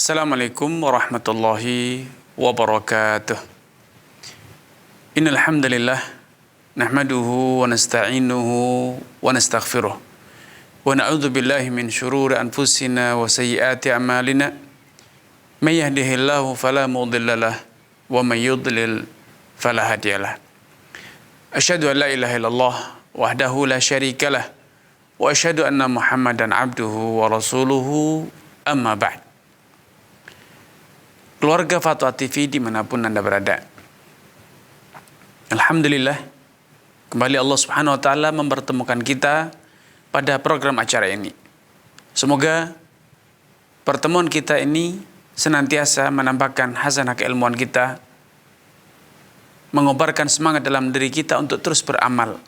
Assalamualaikum warahmatullahi wabarakatuh. Innal hamdalillah nahmaduhu wa nasta'inuhu wa nastaghfiruh wa na'udzu billahi min shururi anfusina wa sayyiati a'malina. May yahdihillahu fala mudilla lahu wa may yudlil fala hadiyalah. Asyhadu an la ilaha illallah wahdahu la syarika lah wa asyhadu anna Muhammadan abduhu wa rasuluhu amma ba'd. Keluarga Fatwa TV dimanapun Anda berada, alhamdulillah kembali Allah Subhanahu wa Ta'ala mempertemukan kita pada program acara ini. Semoga pertemuan kita ini senantiasa menambahkan hasanah keilmuan kita, mengobarkan semangat dalam diri kita untuk terus beramal,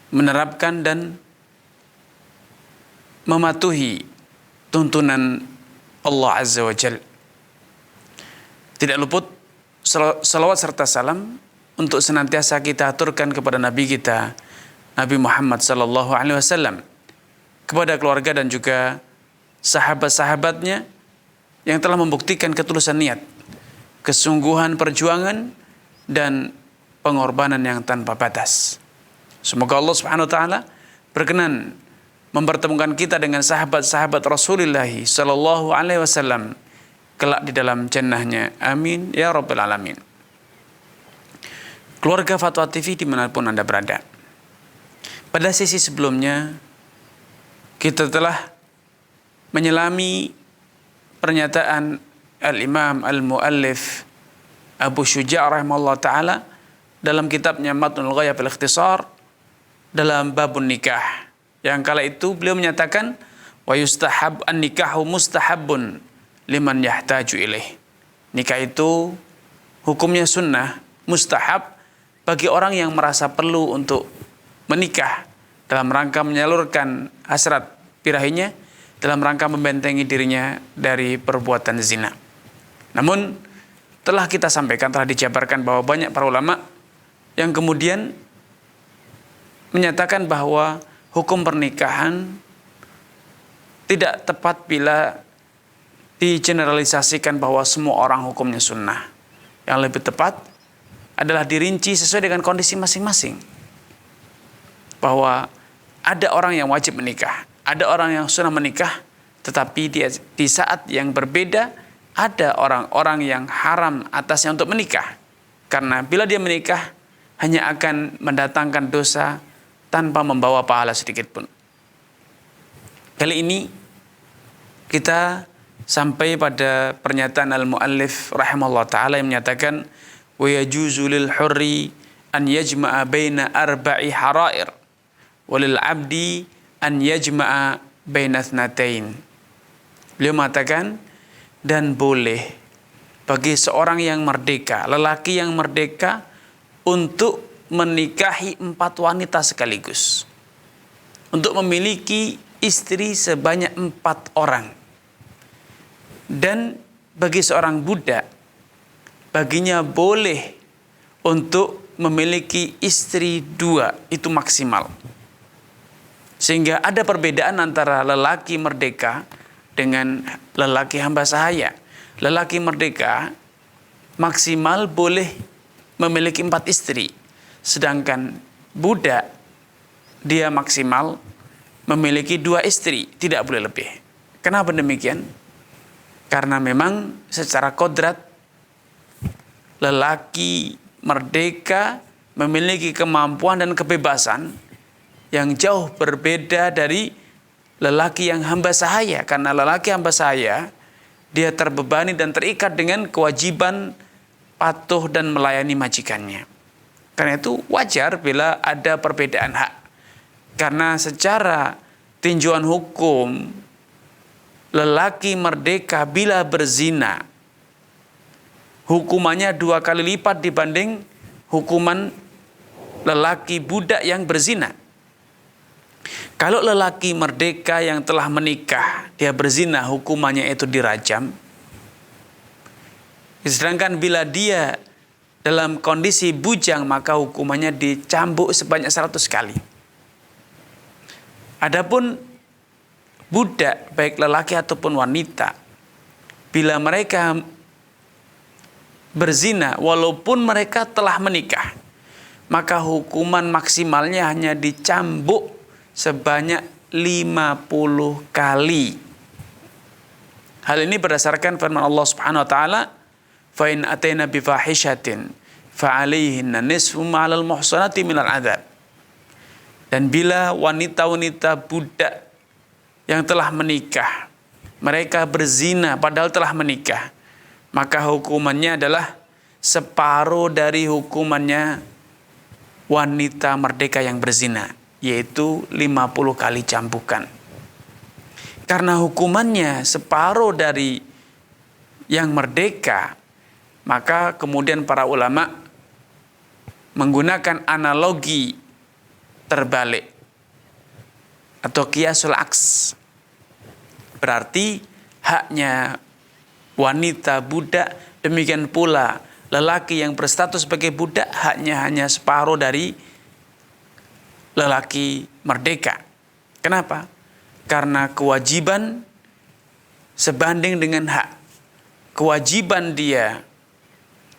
menerapkan dan mematuhi tuntunan Allah Azza wa Jalla. Tidak luput salawat serta salam untuk senantiasa kita aturkan kepada Nabi kita, Nabi Muhammad sallallahu alaihi wasallam, kepada keluarga dan juga sahabat-sahabatnya yang telah membuktikan ketulusan niat, kesungguhan perjuangan dan pengorbanan yang tanpa batas. Semoga Allah Subhanahu wa taala berkenan mempertemukan kita dengan sahabat-sahabat Rasulullah sallallahu alaihi wasallam kelak di dalam jannahnya. Amin ya rabbal alamin. Keluarga Fatwa TV dimanapun Anda berada, pada sesi sebelumnya kita telah menyelami pernyataan Al-Imam Al-Muallif Abu Syuja' rahimahullah ta'ala dalam kitabnya Matnul Ghayah fil Ikhtisar dalam babun nikah, yang kala itu beliau menyatakan wa yustahab an-nikahu mustahabun liman yahtaju ilaih. Nikah itu hukumnya sunnah, mustahab bagi orang yang merasa perlu untuk menikah dalam rangka menyalurkan hasrat birahinya, dalam rangka membentengi dirinya dari perbuatan zina. Namun telah kita sampaikan, telah dijabarkan bahwa banyak para ulama yang kemudian menyatakan bahwa hukum pernikahan tidak tepat bila digeneralisasikan bahwa semua orang hukumnya sunnah. Yang lebih tepat adalah dirinci sesuai dengan kondisi masing-masing. Bahwa ada orang yang wajib menikah, ada orang yang sunnah menikah, tetapi di saat yang berbeda ada orang-orang yang haram atasnya untuk menikah. Karena bila dia menikah hanya akan mendatangkan dosa tanpa membawa pahala sedikit pun. Kali ini kita sampai pada pernyataan Al-Muallif rahimahullah ta'ala yang menyatakan wa yajuzu lil hurri an yajma'a baina arba'i harair wa lil abdi an yajma'a baina tsnatain. Beliau mengatakan, dan boleh bagi seorang yang merdeka, lelaki yang merdeka, untuk menikahi 4 wanita sekaligus, untuk memiliki istri sebanyak 4 orang. Dan bagi seorang budak, baginya boleh untuk memiliki istri 2, itu maksimal. Sehingga ada perbedaan antara lelaki merdeka dengan lelaki hamba sahaya. Lelaki merdeka maksimal boleh memiliki 4 istri, sedangkan budak dia maksimal memiliki 2 istri, tidak boleh lebih. Kenapa demikian? Karena memang secara kodrat lelaki merdeka memiliki kemampuan dan kebebasan yang jauh berbeda dari lelaki yang hamba sahaya. Karena lelaki hamba sahaya dia terbebani dan terikat dengan kewajiban patuh dan melayani majikannya. Karena itu wajar bila ada perbedaan hak. Karena secara tinjauan hukum, lelaki merdeka bila berzina hukumannya 2 kali lipat dibanding hukuman lelaki budak yang berzina. Kalau lelaki merdeka yang telah menikah dia berzina, hukumannya itu dirajam. Sedangkan bila dia dalam kondisi bujang, maka hukumannya dicambuk sebanyak 100 kali. Adapun budak, baik lelaki ataupun wanita, bila mereka berzina walaupun mereka telah menikah, maka hukuman maksimalnya hanya dicambuk sebanyak 50 kali. Hal ini berdasarkan firman Allah Subhanahu wa taala, "Fa in ataina bi fahishatin fa 'alaihinna nisfu ma 'alal muhsanati minal 'adzab." Dan bila wanita-wanita budak yang telah menikah, mereka berzina padahal telah menikah, maka hukumannya adalah separuh dari hukumannya wanita merdeka yang berzina, yaitu 50 kali cambukan. Karena hukumannya separuh dari yang merdeka, maka kemudian para ulama menggunakan analogi terbalik atau qiyasul aks. Berarti haknya wanita budak, demikian pula lelaki yang berstatus sebagai budak haknya hanya separuh dari lelaki merdeka. Kenapa? Karena kewajiban sebanding dengan hak. Kewajiban dia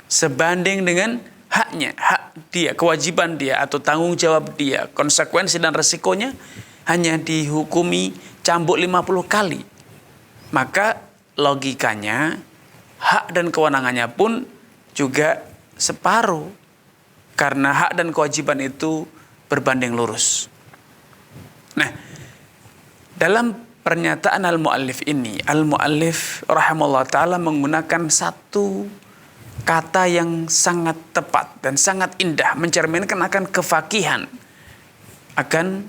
sebanding dengan haknya. Hak dia, kewajiban dia atau tanggung jawab dia, konsekuensi dan resikonya hanya dihukumi cambuk 50 kali. Maka logikanya hak dan kewenangannya pun juga separuh. Karena hak dan kewajiban itu berbanding lurus. Nah, dalam pernyataan al-muallif ini, al-muallif rahimahullah ta'ala menggunakan satu kata yang sangat tepat dan sangat indah, mencerminkan akan kefakihan, akan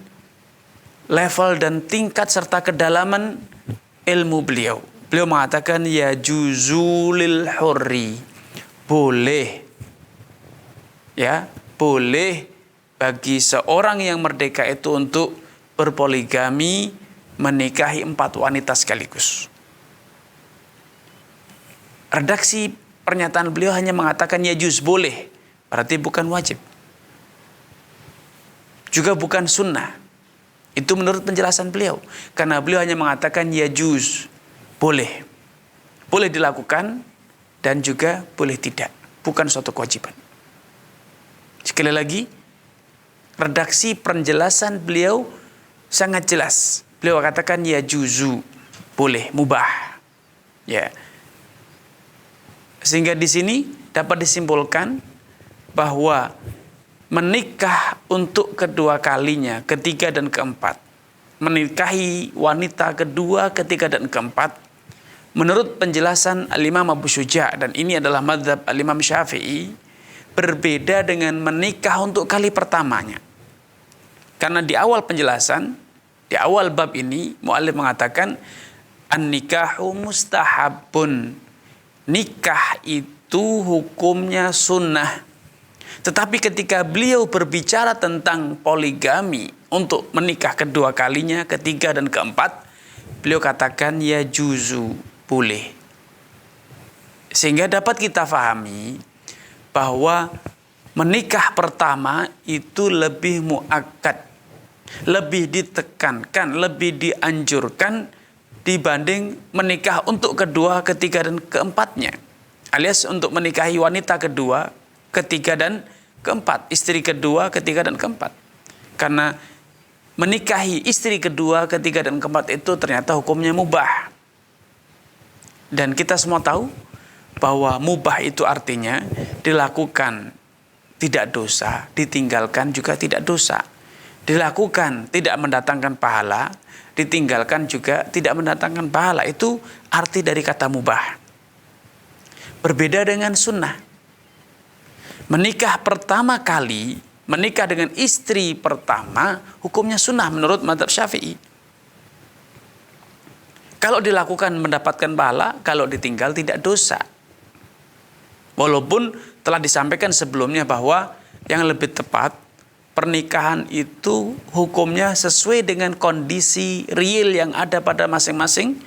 level dan tingkat serta kedalaman ilmu beliau. Beliau mengatakan ya juzulil hurri, boleh, ya boleh bagi seorang yang merdeka itu untuk berpoligami, menikahi 4 wanita sekaligus. Redaksi pernyataan beliau hanya mengatakan ya juz, boleh, berarti bukan wajib, juga bukan sunnah. Itu menurut penjelasan beliau, karena beliau hanya mengatakan ya juz, boleh, boleh dilakukan dan juga boleh tidak, bukan suatu kewajiban. Sekali lagi, redaksi penjelasan beliau sangat jelas. Beliau katakan ya juzu, boleh, mubah. Ya. Sehingga di sini dapat disimpulkan bahwa menikah untuk kedua kalinya, ketiga dan keempat, menikahi wanita kedua, ketiga dan keempat, menurut penjelasan Al-Imam Abu Syuja', dan ini adalah mazhab Al-Imam Syafi'i, berbeda dengan menikah untuk kali pertamanya. Karena di awal penjelasan, di awal bab ini, mu'allif mengatakan an-nikahu mustahabun. Nikah itu hukumnya sunnah. Tetapi ketika beliau berbicara tentang poligami untuk menikah kedua kalinya, ketiga dan keempat, beliau katakan ya juzu, boleh. Sehingga dapat kita fahami bahwa menikah pertama itu lebih muakkad, lebih ditekankan, lebih dianjurkan dibanding menikah untuk kedua, ketiga, dan keempatnya. Alias untuk menikahi wanita kedua, ketiga, dan keempat. Istri kedua, ketiga, dan keempat. Karena menikahi istri kedua, ketiga, dan keempat itu ternyata hukumnya mubah. Dan kita semua tahu bahwa mubah itu artinya dilakukan tidak dosa, ditinggalkan juga tidak dosa. Dilakukan tidak mendatangkan pahala, ditinggalkan juga tidak mendatangkan pahala. Itu arti dari kata mubah. Berbeda dengan sunnah. Menikah pertama kali, menikah dengan istri pertama, hukumnya sunnah menurut mazhab Syafi'i. Kalau dilakukan mendapatkan pahala, kalau ditinggal tidak dosa. Walaupun telah disampaikan sebelumnya bahwa yang lebih tepat, pernikahan itu hukumnya sesuai dengan kondisi real yang ada pada masing-masing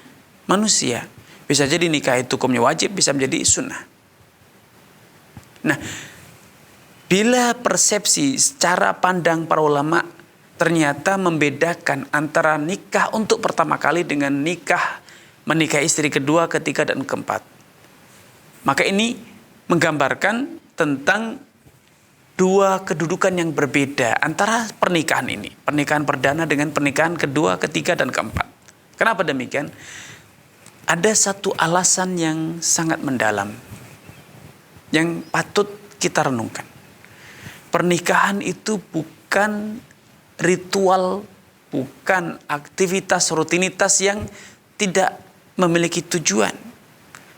manusia. Bisa jadi nikah itu hukumnya wajib, bisa menjadi sunnah. Nah, bila persepsi secara pandang para ulama ternyata membedakan antara nikah untuk pertama kali dengan nikah menikahi istri kedua, ketiga, dan keempat. Maka ini menggambarkan tentang dua kedudukan yang berbeda antara pernikahan ini. Pernikahan perdana dengan pernikahan kedua, ketiga, dan keempat. Kenapa demikian? Ada satu alasan yang sangat mendalam yang patut kita renungkan. Pernikahan itu bukan ritual, bukan aktivitas rutinitas yang tidak memiliki tujuan.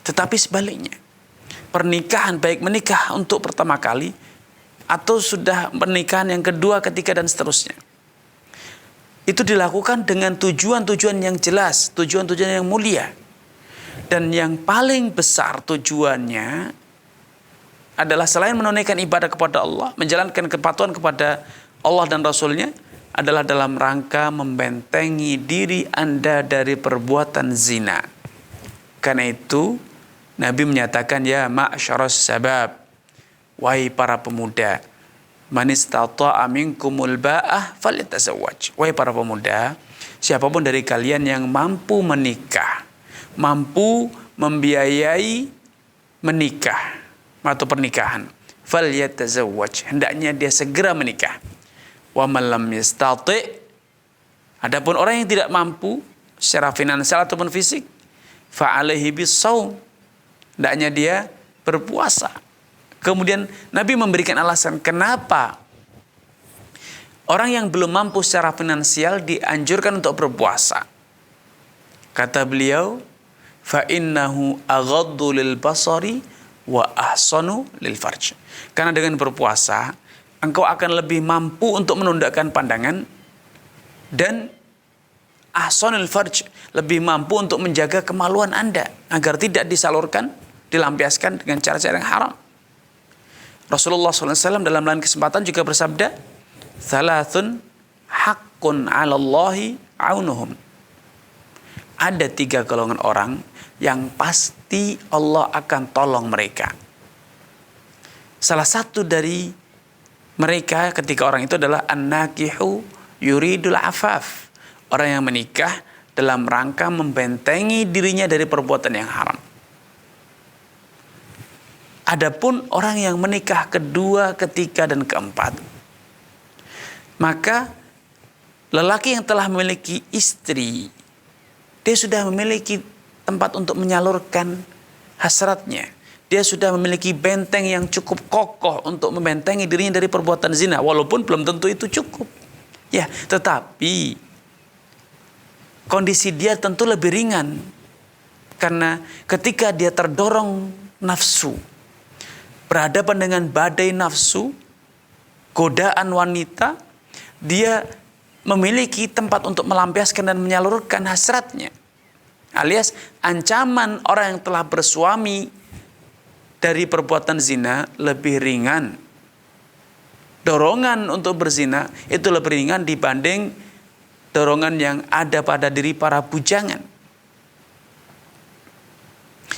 Tetapi sebaliknya, pernikahan, baik menikah untuk pertama kali atau sudah pernikahan yang kedua, ketiga, dan seterusnya, itu dilakukan dengan tujuan-tujuan yang jelas, tujuan-tujuan yang mulia. Dan yang paling besar tujuannya adalah selain menunaikan ibadah kepada Allah, menjalankan kepatuhan kepada Allah dan Rasulnya, adalah dalam rangka membentengi diri Anda dari perbuatan zina. Karena itu Nabi menyatakan, ya ma'syaras sabab, wahai para pemuda, man istata'a minkumul ba'ah falyatazawwaj. Wahai para pemuda, siapapun dari kalian yang mampu menikah, mampu membiayai menikah atau pernikahan, falyatazawwaj, hendaknya dia segera menikah. Wa man lam yastati', adapun orang yang tidak mampu secara finansial ataupun fisik, fa alaihi bisawm, hendaknya dia berpuasa. Kemudian Nabi memberikan alasan kenapa orang yang belum mampu secara finansial dianjurkan untuk berpuasa. Kata beliau, fa innahu aghaddu lil basari wa ahsanu lil farj. Karena dengan berpuasa engkau akan lebih mampu untuk menundukkan pandangan, dan ahsanul farj, lebih mampu untuk menjaga kemaluan Anda agar tidak disalurkan, dilampiaskan dengan cara-cara yang haram. Rasulullah SAW dalam lain kesempatan juga bersabda, thalathun haqqun 'ala Allahi aunuhum. Ada 3 golongan orang yang pasti Allah akan tolong mereka. Salah satu dari mereka ketika orang itu adalah an-nakihu yuridul afaf, orang yang menikah dalam rangka membentengi dirinya dari perbuatan yang haram. Adapun orang yang menikah kedua, ketiga, dan keempat, maka lelaki yang telah memiliki istri, dia sudah memiliki tempat untuk menyalurkan hasratnya. Dia sudah memiliki benteng yang cukup kokoh untuk membentengi dirinya dari perbuatan zina. Walaupun belum tentu itu cukup. Ya, tetapi kondisi dia tentu lebih ringan. Karena ketika dia terdorong nafsu, berhadapan dengan badai nafsu, godaan wanita, dia memiliki tempat untuk melampiaskan dan menyalurkan hasratnya. Alias ancaman orang yang telah bersuami dari perbuatan zina lebih ringan. Dorongan untuk berzina itu lebih ringan dibanding dorongan yang ada pada diri para bujangan.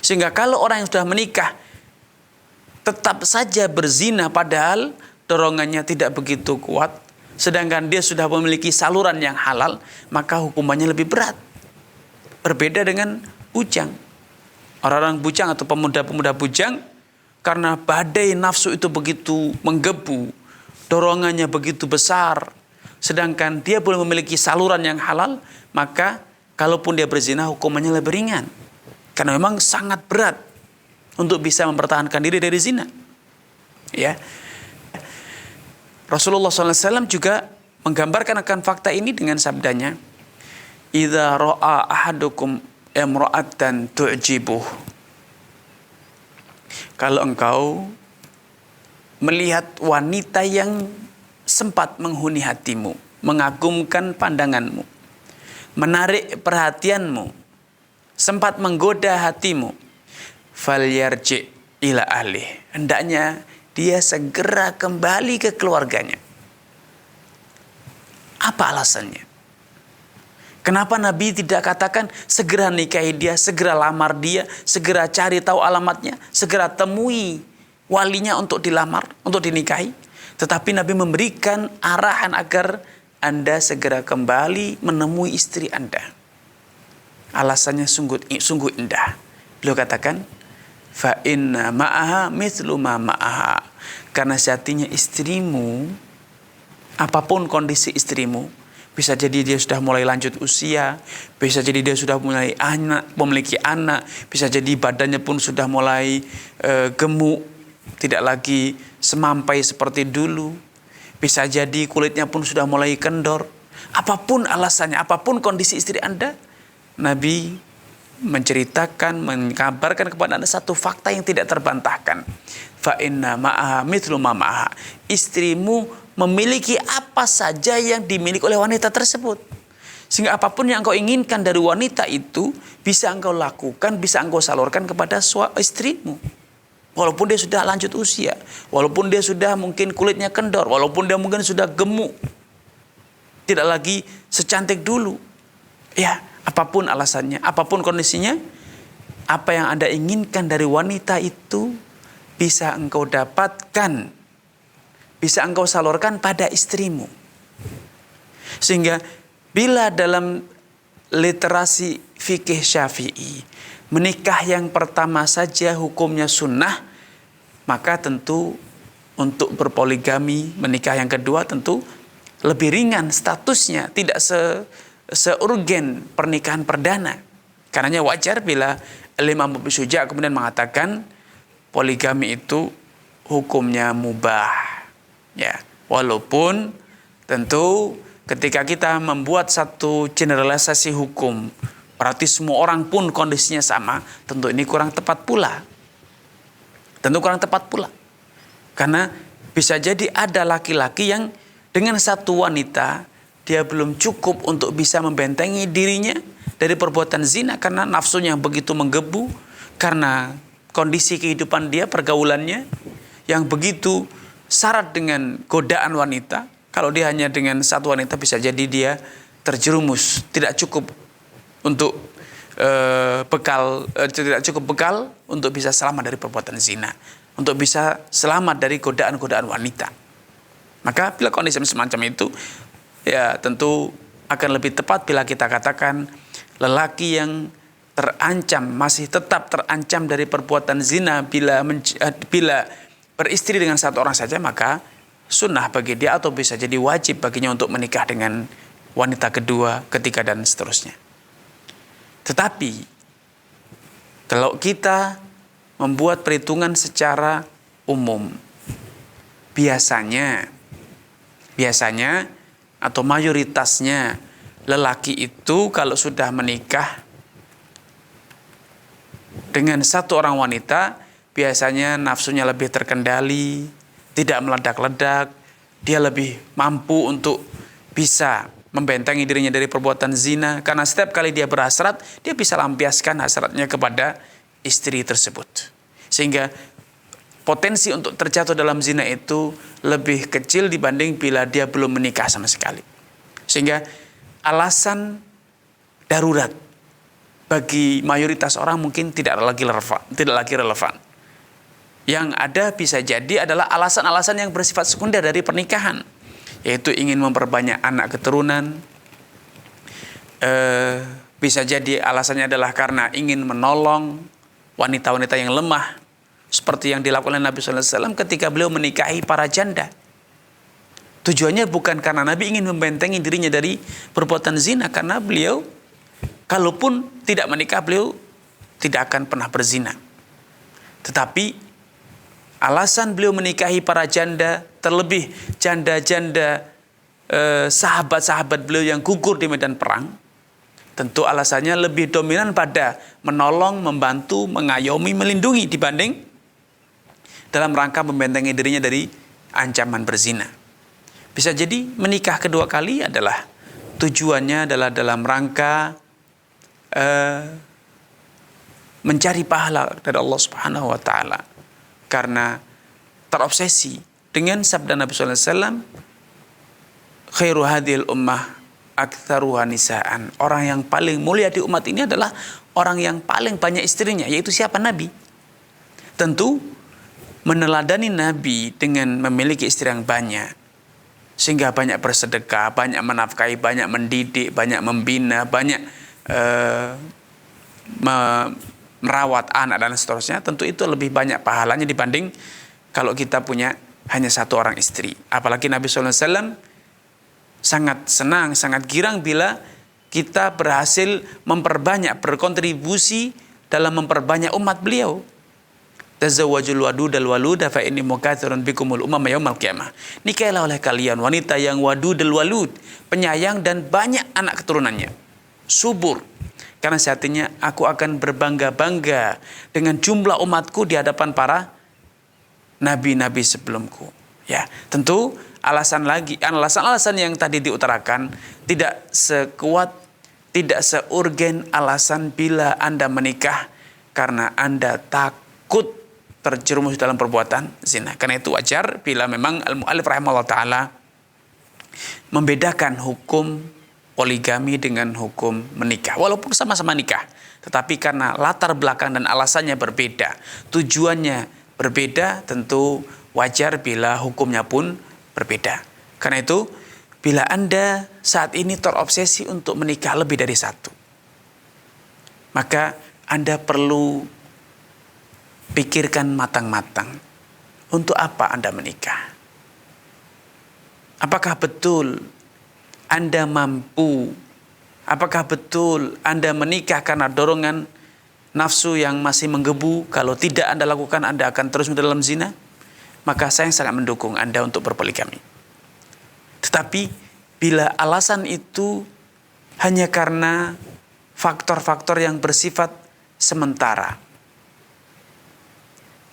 Sehingga kalau orang yang sudah menikah tetap saja berzina padahal dorongannya tidak begitu kuat, sedangkan dia sudah memiliki saluran yang halal, maka hukumannya lebih berat. Berbeda dengan bujang. Orang-orang bujang atau pemuda-pemuda bujang, karena badai nafsu itu begitu menggebu, dorongannya begitu besar, sedangkan dia belum memiliki saluran yang halal, maka kalaupun dia berzina hukumannya lebih ringan. Karena memang sangat berat untuk bisa mempertahankan diri dari zina. Ya. Rasulullah SAW juga menggambarkan akan fakta ini dengan sabdanya, idza ra'a ahadukum imra'atan tu'jibuh. Kalau engkau melihat wanita yang sempat menghuni hatimu, mengagumkan pandanganmu, menarik perhatianmu, sempat menggoda hatimu, falyarji ila ahli, hendaknya dia segera kembali ke keluarganya. Apa alasannya? Kenapa Nabi tidak katakan segera nikahi dia, segera lamar dia, segera cari tahu alamatnya, segera temui walinya untuk dilamar, untuk dinikahi? Tetapi Nabi memberikan arahan agar Anda segera kembali menemui istri Anda. alasannya sungguh indah. Beliau katakan, fa inna ma'aha mithlu ma ma'aha. Karena sejatinya istrimu, apapun kondisi istrimu, bisa jadi dia sudah mulai lanjut usia, bisa jadi dia sudah mulai memiliki anak, bisa jadi badannya pun sudah mulai gemuk, tidak lagi semampai seperti dulu, bisa jadi kulitnya pun sudah mulai kendor. Apapun alasannya, apapun kondisi istri Anda, Nabi menceritakan, mengkabarkan kepada Anda satu fakta yang tidak terbantahkan. Fa inna ma'aha mithlu ma ma'aha. Istrimu memiliki apa saja yang dimiliki oleh wanita tersebut. Sehingga apapun yang engkau inginkan dari wanita itu bisa engkau lakukan, bisa engkau salurkan kepada istrimu. Walaupun dia sudah lanjut usia, walaupun dia sudah mungkin kulitnya kendor, walaupun dia mungkin sudah gemuk, tidak lagi secantik dulu. Ya, apapun alasannya, apapun kondisinya, apa yang Anda inginkan dari wanita itu bisa engkau dapatkan, bisa engkau salurkan pada istrimu. Sehingga bila dalam literasi fikih Syafi'i, menikah yang pertama saja hukumnya sunnah, maka tentu untuk berpoligami, menikah yang kedua tentu lebih ringan statusnya, tidak seurgen pernikahan perdana. Karenanya wajar bila Imam Abu Syuja kemudian mengatakan poligami itu hukumnya mubah. Ya, walaupun tentu ketika kita membuat satu generalisasi hukum, berarti semua orang pun kondisinya sama, tentu ini kurang tepat pula. Tentu kurang tepat pula. Karena bisa jadi ada laki-laki yang dengan satu wanita, dia belum cukup untuk bisa membentengi dirinya dari perbuatan zina karena nafsunya begitu menggebu, karena kondisi kehidupan dia, pergaulannya yang begitu syarat dengan godaan wanita. Kalau dia hanya dengan satu wanita, bisa jadi dia terjerumus, tidak cukup untuk tidak cukup bekal untuk bisa selamat dari perbuatan zina, untuk bisa selamat dari godaan-godaan wanita. Maka bila kondisi semacam itu, ya tentu akan lebih tepat bila kita katakan lelaki yang terancam, masih tetap terancam dari perbuatan zina bila beristri dengan satu orang saja, maka sunnah bagi dia atau bisa jadi wajib baginya untuk menikah dengan wanita kedua, ketiga, dan seterusnya. Tetapi kalau kita membuat perhitungan secara umum, biasanya atau mayoritasnya lelaki itu kalau sudah menikah dengan satu orang wanita, biasanya nafsunya lebih terkendali, tidak meledak-ledak, dia lebih mampu untuk bisa membentengi dirinya dari perbuatan zina, karena setiap kali dia berhasrat, dia bisa lampiaskan hasratnya kepada istri tersebut. Sehingga potensi untuk terjatuh dalam zina itu lebih kecil dibanding bila dia belum menikah sama sekali. Sehingga alasan darurat bagi mayoritas orang mungkin tidak lagi relevan. Yang ada bisa jadi adalah alasan-alasan yang bersifat sekunder dari pernikahan, yaitu ingin memperbanyak anak keturunan. Bisa jadi alasannya adalah karena ingin menolong wanita-wanita yang lemah, seperti yang dilakukan oleh Nabi SAW ketika beliau menikahi para janda. Tujuannya bukan karena Nabi ingin membentengi dirinya dari perbuatan zina, karena beliau kalaupun tidak menikah, beliau tidak akan pernah berzina. Tetapi alasan beliau menikahi para janda, terlebih janda-janda sahabat-sahabat beliau yang gugur di medan perang, tentu alasannya lebih dominan pada menolong, membantu, mengayomi, melindungi dibanding dalam rangka membentengi dirinya dari ancaman berzina. Bisa jadi menikah kedua kali adalah tujuannya adalah dalam rangka mencari pahala dari Allah Subhanahu wa taala. Karena terobsesi dengan sabda Nabi sallallahu alaihi wasallam, khairu hadhil ummah aktsaruha nisaan. Orang yang paling mulia di umat ini adalah orang yang paling banyak istrinya, yaitu siapa? Nabi. Tentu meneladani Nabi dengan memiliki istri yang banyak, sehingga banyak bersedekah, banyak menafkahi, banyak mendidik, banyak membina, banyak merawat anak dan seterusnya, tentu itu lebih banyak pahalanya dibanding kalau kita punya hanya satu orang istri. Apalagi Nabi SAW sangat senang, sangat girang bila kita berhasil memperbanyak, berkontribusi dalam memperbanyak umat beliau. Tazawwajul wadudal waluda fa inni mukatsirun bikumul umama yaumal qiyamah. Nikahlah oleh kalian wanita yang wadudal walud, penyayang dan banyak anak keturunannya. Subur. Karena sejatinya aku akan berbangga-bangga dengan jumlah umatku di hadapan para nabi-nabi sebelumku. Ya, tentu alasan-alasan yang tadi diutarakan tidak sekuat, tidak seurgen alasan bila Anda menikah karena Anda takut terjerumus dalam perbuatan zina. Karena itu wajar bila memang al-mu'allif rahimahullah ta'ala membedakan hukum poligami dengan hukum menikah. Walaupun sama-sama nikah, tetapi karena latar belakang dan alasannya berbeda, tujuannya berbeda, tentu wajar bila hukumnya pun berbeda. Karena itu, bila Anda saat ini terobsesi untuk menikah lebih dari satu, maka Anda perlu pikirkan matang-matang, untuk apa Anda menikah? Apakah betul Anda mampu? Apakah betul Anda menikah karena dorongan nafsu yang masih menggebu? Kalau tidak Anda lakukan, Anda akan terus dalam zina. Maka saya sangat mendukung Anda untuk berpoligami. Tetapi bila alasan itu hanya karena faktor-faktor yang bersifat sementara,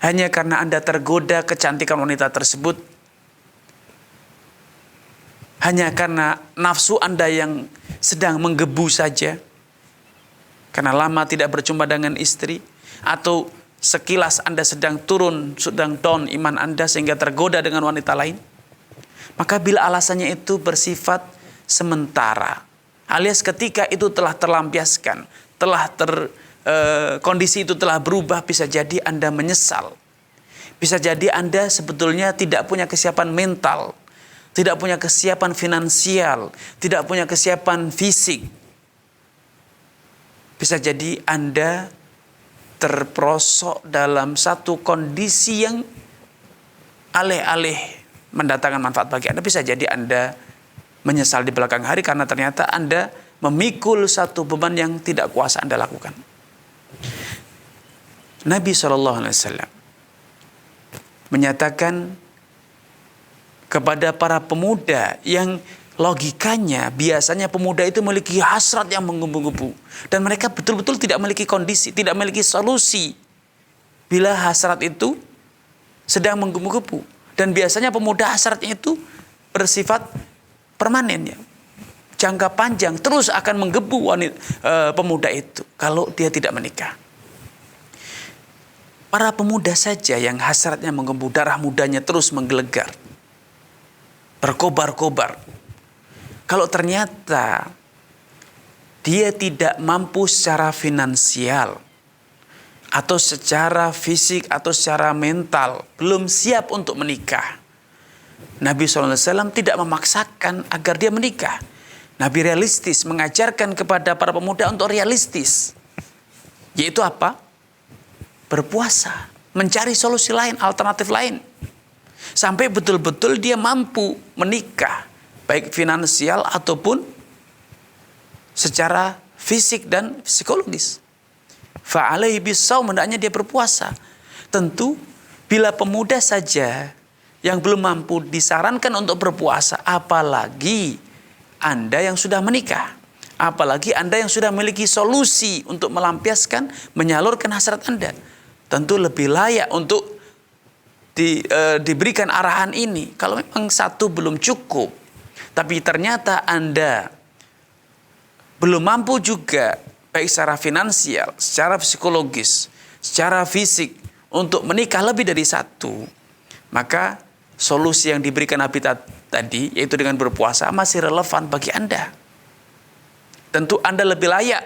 hanya karena Anda tergoda kecantikan wanita tersebut, hanya karena nafsu Anda yang sedang menggebu saja, karena lama tidak berjumpa dengan istri, atau sekilas Anda sedang down iman Anda sehingga tergoda dengan wanita lain, maka bila alasannya itu bersifat sementara, alias ketika itu telah terlampiaskan, kondisi itu telah berubah, bisa jadi Anda menyesal. Bisa jadi Anda sebetulnya tidak punya kesiapan mental, tidak punya kesiapan finansial, tidak punya kesiapan fisik. Bisa jadi Anda terperosok dalam satu kondisi yang alih-alih mendatangkan manfaat bagi Anda. Bisa jadi Anda menyesal di belakang hari karena ternyata Anda memikul satu beban yang tidak kuasa Anda lakukan. Nabi SAW menyatakan kepada para pemuda yang logikanya biasanya pemuda itu memiliki hasrat yang menggebu-gebu, dan mereka betul-betul tidak memiliki kondisi, tidak memiliki solusi bila hasrat itu sedang menggebu-gebu. Dan biasanya pemuda hasratnya itu bersifat permanen, ya, jangka panjang, terus akan menggebu pemuda itu kalau dia tidak menikah. Para pemuda saja yang hasratnya menggebu, darah mudanya terus menggelegar, berkobar-kobar. Kalau ternyata dia tidak mampu secara finansial, atau secara fisik, atau secara mental, belum siap untuk menikah, Nabi SAW tidak memaksakan agar dia menikah. Nabi realistis, mengajarkan kepada para pemuda untuk realistis. Yaitu apa? Berpuasa, mencari solusi lain, alternatif lain. Sampai betul-betul dia mampu menikah, baik finansial ataupun secara fisik dan psikologis. Fa'alaihi bisawm, hendaknya dia berpuasa. Tentu bila pemuda saja yang belum mampu disarankan untuk berpuasa, apalagi Anda yang sudah menikah, apalagi Anda yang sudah memiliki solusi untuk melampiaskan, menyalurkan hasrat Anda. Tentu lebih layak untuk diberikan arahan ini. Kalau memang satu belum cukup, tapi ternyata Anda belum mampu juga, baik secara finansial, secara psikologis, secara fisik, untuk menikah lebih dari satu, maka solusi yang diberikan Nabi tadi, yaitu dengan berpuasa, masih relevan bagi Anda. Tentu Anda lebih layak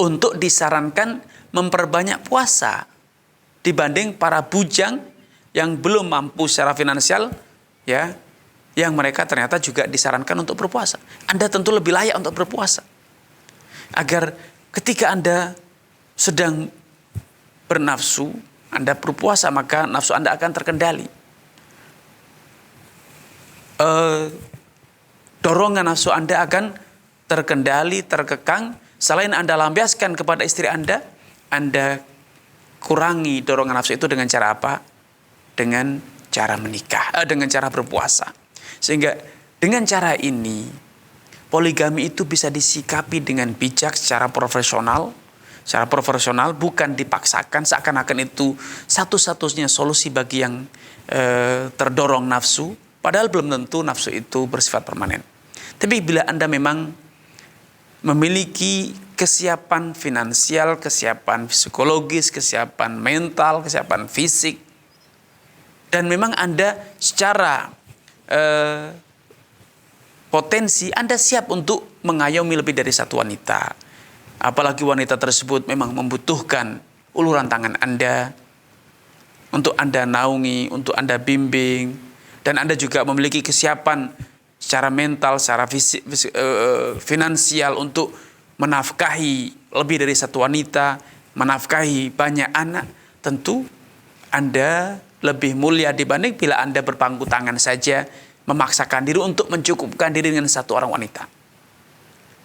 untuk disarankan memperbanyak puasa dibanding para bujang yang belum mampu secara finansial, ya, yang mereka ternyata juga disarankan untuk berpuasa. Anda tentu lebih layak untuk berpuasa agar ketika Anda sedang bernafsu, Anda berpuasa, maka nafsu Anda akan terkendali. Dorongan nafsu Anda akan terkendali, terkekang. Selain Anda lampiaskan kepada istri Anda kurangi dorongan nafsu itu dengan cara apa? Dengan cara menikah, dengan cara berpuasa. Sehingga dengan cara ini, poligami itu bisa disikapi dengan bijak secara profesional. Secara profesional, bukan dipaksakan seakan-akan itu satu-satunya solusi bagi yang terdorong nafsu. Padahal belum tentu nafsu itu bersifat permanen. Tapi bila Anda memang memiliki kesiapan finansial, kesiapan psikologis, kesiapan mental, kesiapan fisik, dan memang Anda secara potensi Anda siap untuk mengayomi lebih dari satu wanita, apalagi wanita tersebut memang membutuhkan uluran tangan Anda untuk Anda naungi, untuk Anda bimbing, dan Anda juga memiliki kesiapan secara mental, secara fisik, finansial untuk menafkahi lebih dari satu wanita, menafkahi banyak anak, tentu Anda lebih mulia dibanding bila Anda berpangku tangan saja, memaksakan diri untuk mencukupkan diri dengan satu orang wanita.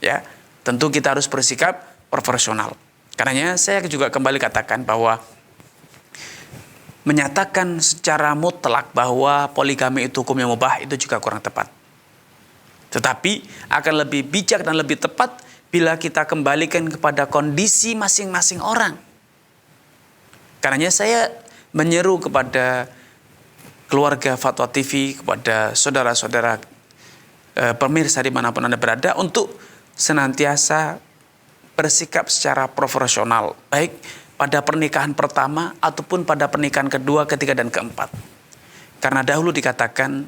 Ya, tentu kita harus bersikap profesional. Karenanya saya juga kembali katakan bahwa menyatakan secara mutlak bahwa poligami itu hukumnya mubah itu juga kurang tepat. Tetapi akan lebih bijak dan lebih tepat bila kita kembalikan kepada kondisi masing-masing orang. Karenanya saya menyeru kepada keluarga Fatwa TV, kepada saudara-saudara pemirsa dimanapun Anda berada, untuk senantiasa bersikap secara profesional, baik pada pernikahan pertama ataupun pada pernikahan kedua, ketiga, dan keempat. Karena dahulu dikatakan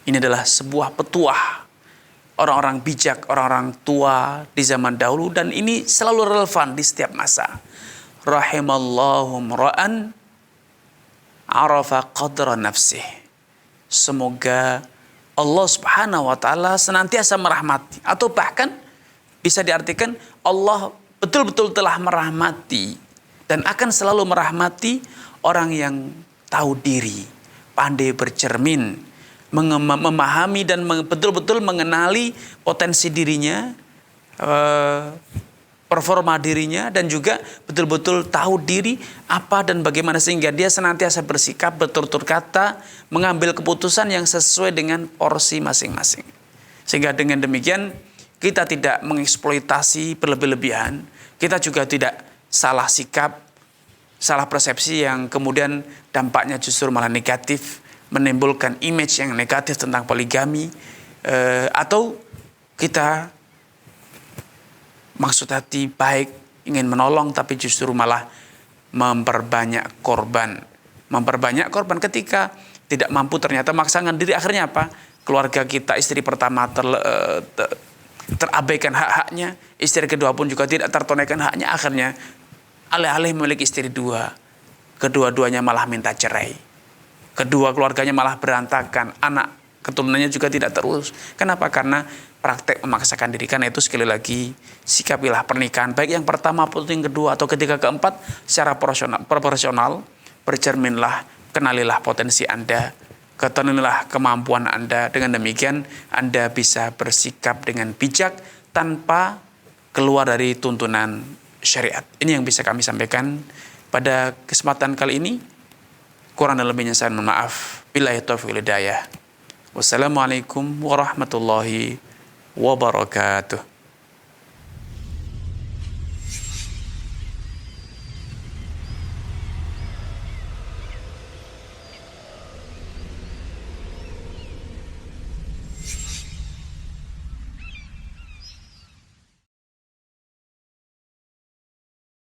ini adalah sebuah petuah orang-orang bijak, orang-orang tua di zaman dahulu, dan ini selalu relevan di setiap masa. Rahimallahu mra'an arafa qadra nafsih. Semoga Allah Subhanahu wa taala senantiasa merahmati, atau bahkan bisa diartikan Allah betul-betul telah merahmati dan akan selalu merahmati orang yang tahu diri, pandai bercermin, memahami dan betul-betul mengenali potensi dirinya, performa dirinya, dan juga betul-betul tahu diri apa dan bagaimana, sehingga dia senantiasa bersikap, bertutur kata, mengambil keputusan yang sesuai dengan porsi masing-masing. Sehingga dengan demikian kita tidak mengeksploitasi berlebih-lebihan, kita juga tidak salah sikap, salah persepsi yang kemudian dampaknya justru malah negatif, menimbulkan image yang negatif tentang poligami, atau kita maksud hati baik, ingin menolong, tapi justru malah memperbanyak korban. Memperbanyak korban ketika tidak mampu ternyata memaksakan diri, akhirnya apa? Keluarga kita, istri pertama terabaikan hak-haknya, istri kedua pun juga tidak tertunaikan haknya, akhirnya alih-alih memiliki istri dua, kedua-duanya malah minta cerai. Kedua keluarganya malah berantakan, anak keturunannya juga tidak terurus. Kenapa? Karena praktek memaksakan diri. Karena itu sekali lagi, sikapilah pernikahan, baik yang pertama atau yang kedua atau ketiga, keempat, secara proporsional, bercerminlah, kenalilah potensi Anda, ketahuilah kemampuan Anda. Dengan demikian Anda bisa bersikap dengan bijak tanpa keluar dari tuntunan syariat. Ini yang bisa kami sampaikan pada kesempatan kali ini. Kurang dan lebihnya saya mohon maaf. Billahi taufiq wal hidayah. Wassalamualaikum warahmatullahi wabarakatuh.